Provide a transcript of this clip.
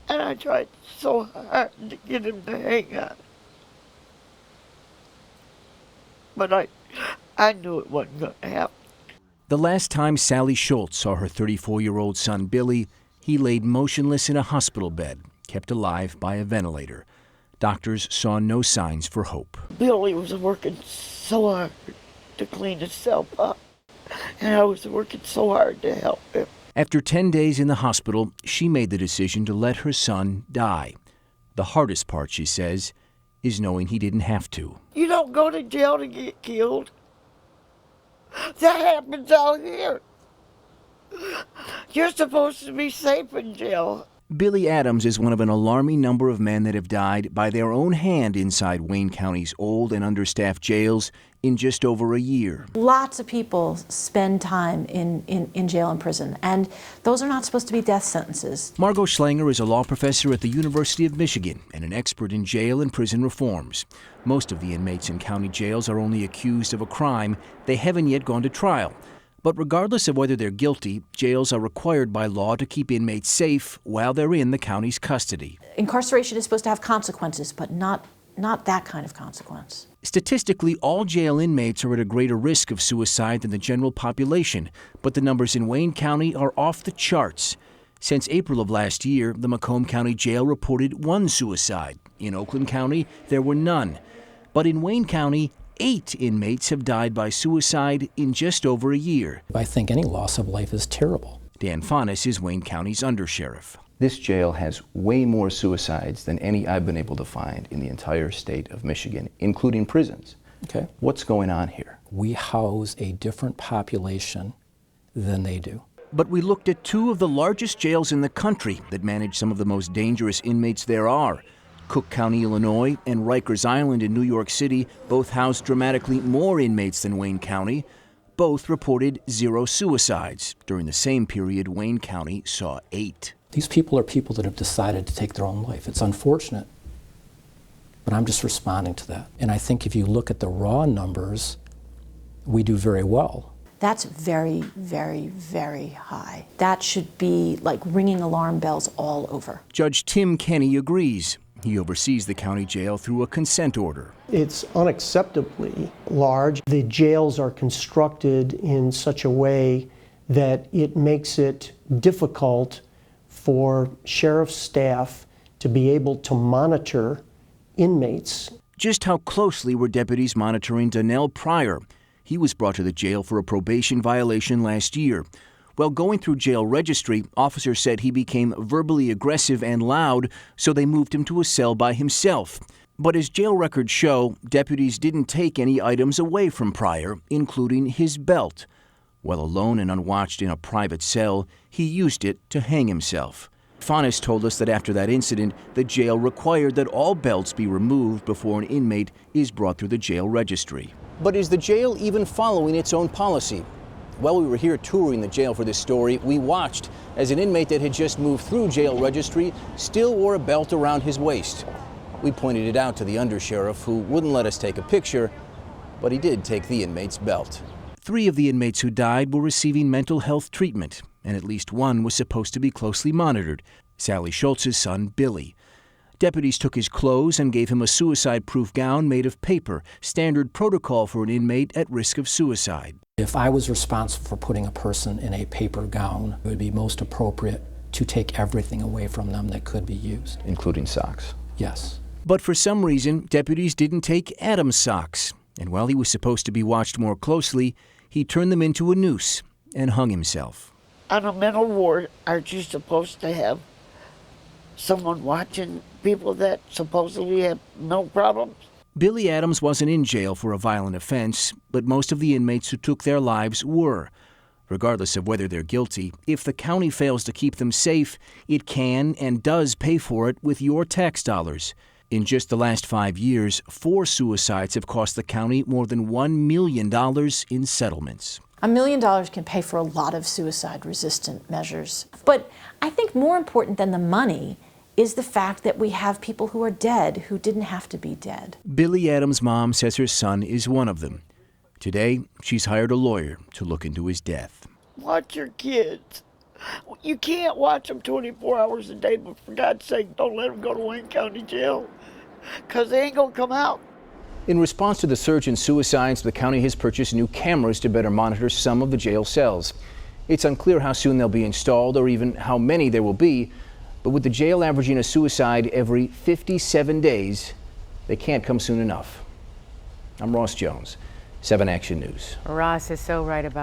And I tried so hard to get him to hang on. But I knew it wasn't going to happen. The last time Sally Schultz saw her 34-year-old son Billy, he laid motionless in a hospital bed, kept alive by a ventilator. Doctors saw no signs for hope. Billy was working so hard to clean himself up, and I was working so hard to help him. After 10 days in the hospital, she made the decision to let her son die. The hardest part, she says, is knowing he didn't have to. You don't go to jail to get killed. That happens out here. You're supposed to be safe in jail. Billy Adams is one of an alarming number of men that have died by their own hand inside Wayne County's old and understaffed jails in just over a year. Lots of people spend time in jail and prison, and those are not supposed to be death sentences. Margot Schlanger is a law professor at the University of Michigan and an expert in jail and prison reforms. Most of the inmates in county jails are only accused of a crime. They haven't yet gone to trial. But regardless of whether they're guilty, jails are required by law to keep inmates safe while they're in the county's custody. Incarceration is supposed to have consequences, but not that kind of consequence. Statistically, all jail inmates are at a greater risk of suicide than the general population, but the numbers in Wayne County are off the charts. Since April of last year, the Macomb County Jail reported 1 suicide. In Oakland County, there were none. But in Wayne County, 8 inmates have died by suicide in just over a year. I think any loss of life is terrible. Dan Fonis is Wayne County's undersheriff. This jail has way more suicides than any I've been able to find in the entire state of Michigan, including prisons. Okay. What's going on here? We house a different population than they do. But we looked at 2 of the largest jails in the country that manage some of the most dangerous inmates there are. Cook County, Illinois, and Rikers Island in New York City both house dramatically more inmates than Wayne County. Both reported 0 suicides. During the same period, Wayne County saw 8. These people are people that have decided to take their own life. It's unfortunate, but I'm just responding to that. And I think if you look at the raw numbers, we do very well. That's very, very, very high. That should be like ringing alarm bells all over. Judge Tim Kenny agrees. He oversees the county jail through a consent order. It's unacceptably large. The jails are constructed in such a way that it makes it difficult for sheriff's staff to be able to monitor inmates. Just how closely were deputies monitoring Donnell Pryor? He was brought to the jail for a probation violation last year. While going through jail registry, officers said he became verbally aggressive and loud, so they moved him to a cell by himself. But as jail records show, deputies didn't take any items away from Pryor, including his belt. While alone and unwatched in a private cell, he used it to hang himself. Fonis told us that after that incident, the jail required that all belts be removed before an inmate is brought through the jail registry. But is the jail even following its own policy? While we were here touring the jail for this story, we watched as an inmate that had just moved through jail registry still wore a belt around his waist. We pointed it out to the undersheriff, who wouldn't let us take a picture, but he did take the inmate's belt. 3 of the inmates who died were receiving mental health treatment, and at least 1 was supposed to be closely monitored, Sally Schultz's son, Billy. Deputies took his clothes and gave him a suicide-proof gown made of paper, standard protocol for an inmate at risk of suicide. If I was responsible for putting a person in a paper gown, it would be most appropriate to take everything away from them that could be used. Including socks. Yes. But for some reason, deputies didn't take Adam's socks. And while he was supposed to be watched more closely, he turned them into a noose and hung himself. On a mental ward, aren't you supposed to have someone watching people that supposedly have no problems? Billy Adams wasn't in jail for a violent offense, but most of the inmates who took their lives were. Regardless of whether they're guilty, if the county fails to keep them safe, it can and does pay for it with your tax dollars. In just the last 5 years, 4 suicides have cost the county more than $1 million in settlements. $1 million can pay for a lot of suicide-resistant measures. But I think more important than the money is the fact that we have people who are dead who didn't have to be dead. Billy Adams' mom says her son is one of them. Today, she's hired a lawyer to look into his death. Watch your kids. You can't watch them 24 hours a day, but for God's sake, don't let them go to Wayne County Jail, because they ain't going to come out. In response to the surge in suicides, the county has purchased new cameras to better monitor some of the jail cells. It's unclear how soon they'll be installed or even how many there will be, but with the jail averaging a suicide every 57 days, they can't come soon enough. I'm Ross Jones, 7 Action News. Ross is so right about